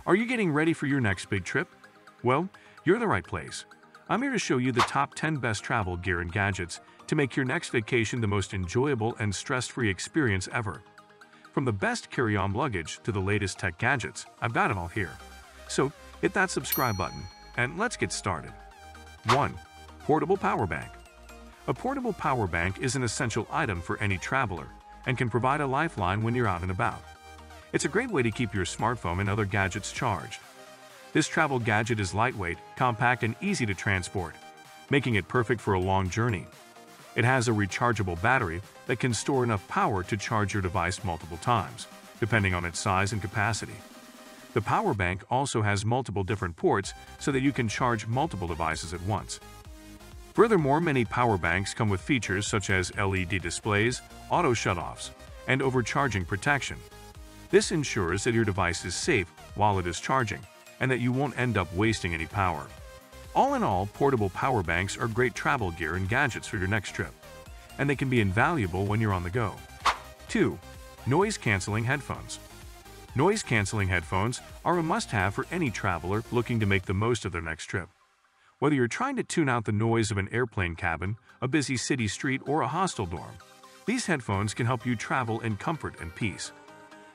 Are you getting ready for your next big trip? Well, you're in the right place. I'm here to show you the top 10 best travel gear and gadgets to make your next vacation the most enjoyable and stress-free experience ever. From the best carry-on luggage to the latest tech gadgets, I've got it all here. So, hit that subscribe button, and let's get started. 1. Portable Power Bank. A portable power bank is an essential item for any traveler and can provide a lifeline when you're out and about. It's a great way to keep your smartphone and other gadgets charged. This travel gadget is lightweight, compact, and easy to transport, making it perfect for a long journey. It has a rechargeable battery that can store enough power to charge your device multiple times, depending on its size and capacity. The power bank also has multiple different ports so that you can charge multiple devices at once. Furthermore, many power banks come with features such as LED displays, auto shutoffs, and overcharging protection. This ensures that your device is safe while it is charging, and that you won't end up wasting any power. All in all, portable power banks are great travel gear and gadgets for your next trip, and they can be invaluable when you're on the go. 2. Noise-canceling headphones. Noise-canceling headphones are a must-have for any traveler looking to make the most of their next trip. Whether you're trying to tune out the noise of an airplane cabin, a busy city street, or a hostel dorm, these headphones can help you travel in comfort and peace.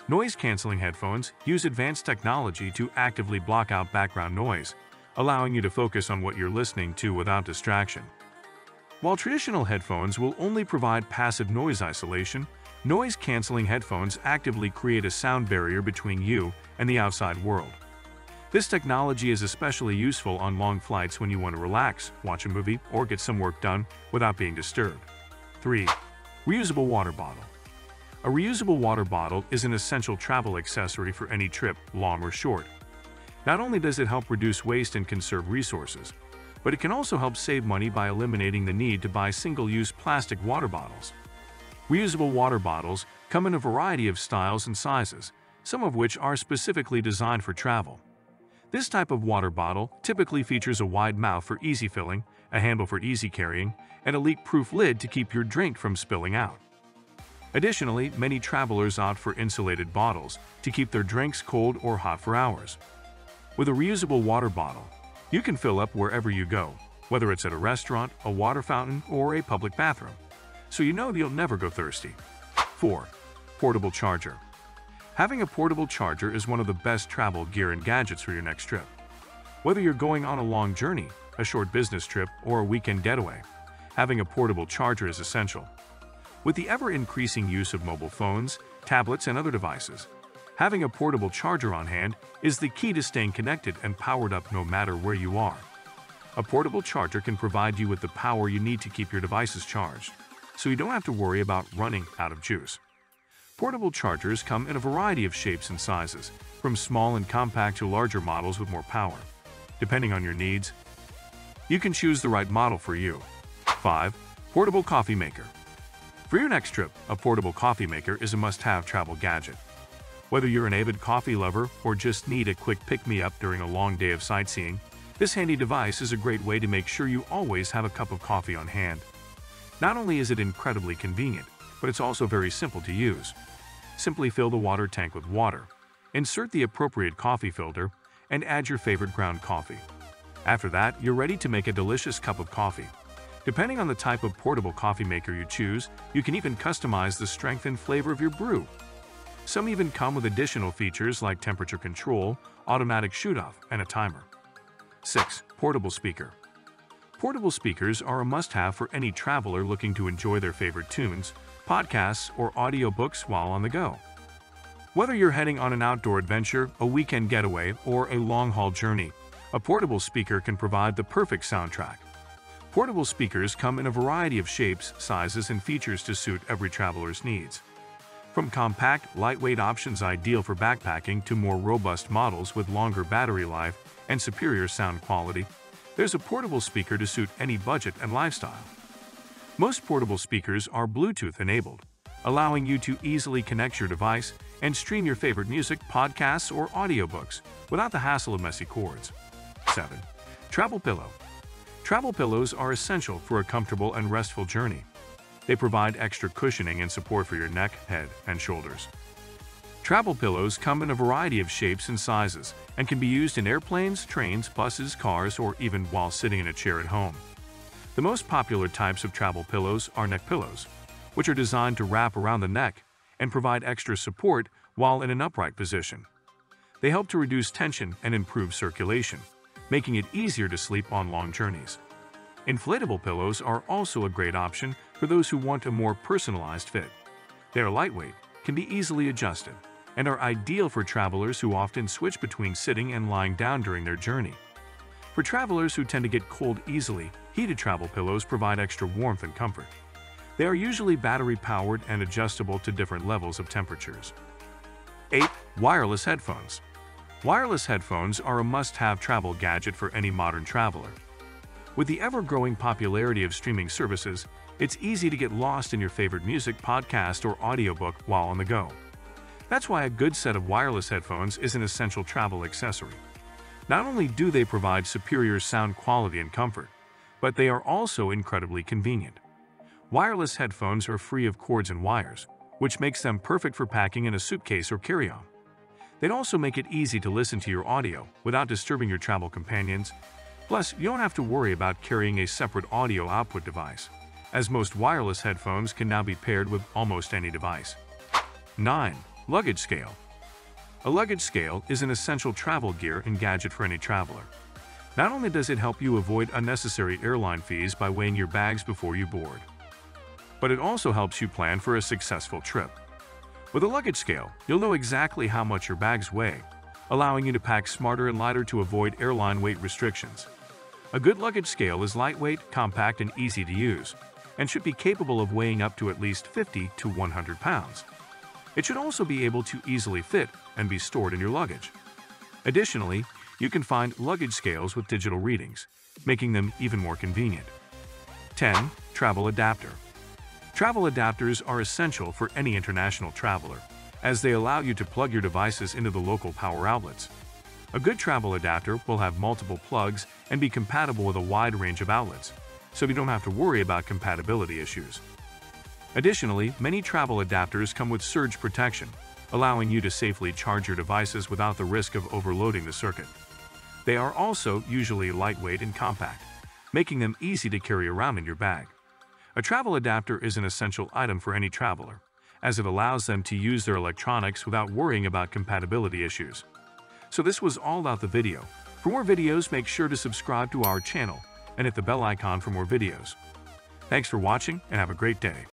Noise-canceling headphones use advanced technology to actively block out background noise, allowing you to focus on what you're listening to without distraction. While traditional headphones will only provide passive noise isolation, noise-canceling headphones actively create a sound barrier between you and the outside world. This technology is especially useful on long flights when you want to relax, watch a movie, or get some work done without being disturbed. 3. Reusable water bottle. A reusable water bottle is an essential travel accessory for any trip, long or short. Not only does it help reduce waste and conserve resources, but it can also help save money by eliminating the need to buy single-use plastic water bottles. Reusable water bottles come in a variety of styles and sizes, some of which are specifically designed for travel. This type of water bottle typically features a wide mouth for easy filling, a handle for easy carrying, and a leak-proof lid to keep your drink from spilling out. Additionally, many travelers opt for insulated bottles to keep their drinks cold or hot for hours. With a reusable water bottle, you can fill up wherever you go, whether it's at a restaurant, a water fountain, or a public bathroom, so you know you'll never go thirsty. 4. Portable charger. Having a portable charger is one of the best travel gear and gadgets for your next trip. Whether you're going on a long journey, a short business trip, or a weekend getaway, having a portable charger is essential. With the ever-increasing use of mobile phones, tablets, and other devices, having a portable charger on hand is the key to staying connected and powered up no matter where you are. A portable charger can provide you with the power you need to keep your devices charged, so you don't have to worry about running out of juice. Portable chargers come in a variety of shapes and sizes, from small and compact to larger models with more power. Depending on your needs, you can choose the right model for you. 5. Portable coffee maker. For your next trip, a portable coffee maker is a must-have travel gadget. Whether you're an avid coffee lover or just need a quick pick-me-up during a long day of sightseeing, this handy device is a great way to make sure you always have a cup of coffee on hand. Not only is it incredibly convenient, but it's also very simple to use. Simply fill the water tank with water, insert the appropriate coffee filter, and add your favorite ground coffee. After that, you're ready to make a delicious cup of coffee. Depending on the type of portable coffee maker you choose, you can even customize the strength and flavor of your brew. Some even come with additional features like temperature control, automatic shoot-off, and a timer. 6. Portable speaker. Portable speakers are a must-have for any traveler looking to enjoy their favorite tunes, podcasts, or audiobooks while on the go. Whether you're heading on an outdoor adventure, a weekend getaway, or a long-haul journey, a portable speaker can provide the perfect soundtrack. Portable speakers come in a variety of shapes, sizes, and features to suit every traveler's needs. From compact, lightweight options ideal for backpacking to more robust models with longer battery life and superior sound quality, there's a portable speaker to suit any budget and lifestyle. Most portable speakers are Bluetooth-enabled, allowing you to easily connect your device and stream your favorite music, podcasts, or audiobooks without the hassle of messy cords. 7. Travel pillow. Travel pillows are essential for a comfortable and restful journey. They provide extra cushioning and support for your neck, head, and shoulders. Travel pillows come in a variety of shapes and sizes and can be used in airplanes, trains, buses, cars, or even while sitting in a chair at home. The most popular types of travel pillows are neck pillows, which are designed to wrap around the neck and provide extra support while in an upright position. They help to reduce tension and improve circulation, making it easier to sleep on long journeys. Inflatable pillows are also a great option for those who want a more personalized fit. They are lightweight, can be easily adjusted, and are ideal for travelers who often switch between sitting and lying down during their journey. For travelers who tend to get cold easily, heated travel pillows provide extra warmth and comfort. They are usually battery-powered and adjustable to different levels of temperatures. 8. Wireless headphones. Wireless headphones are a must-have travel gadget for any modern traveler. With the ever-growing popularity of streaming services, it's easy to get lost in your favorite music, podcast, or audiobook while on the go. That's why a good set of wireless headphones is an essential travel accessory. Not only do they provide superior sound quality and comfort, but they are also incredibly convenient. Wireless headphones are free of cords and wires, which makes them perfect for packing in a suitcase or carry-on. They'd also make it easy to listen to your audio without disturbing your travel companions. Plus, you don't have to worry about carrying a separate audio output device, as most wireless headphones can now be paired with almost any device. 9. Luggage scale. A luggage scale is an essential travel gear and gadget for any traveler. Not only does it help you avoid unnecessary airline fees by weighing your bags before you board, but it also helps you plan for a successful trip. With a luggage scale, you'll know exactly how much your bags weigh, allowing you to pack smarter and lighter to avoid airline weight restrictions. A good luggage scale is lightweight, compact, and easy to use, and should be capable of weighing up to at least 50 to 100 pounds. It should also be able to easily fit and be stored in your luggage. Additionally, you can find luggage scales with digital readings, making them even more convenient. 10. Travel adapter. Travel adapters are essential for any international traveler, as they allow you to plug your devices into the local power outlets. A good travel adapter will have multiple plugs and be compatible with a wide range of outlets, so you don't have to worry about compatibility issues. Additionally, many travel adapters come with surge protection, allowing you to safely charge your devices without the risk of overloading the circuit. They are also usually lightweight and compact, making them easy to carry around in your bag. A travel adapter is an essential item for any traveler, as it allows them to use their electronics without worrying about compatibility issues. So this was all about the video. For more videos, make sure to subscribe to our channel and hit the bell icon for more videos. Thanks for watching and have a great day.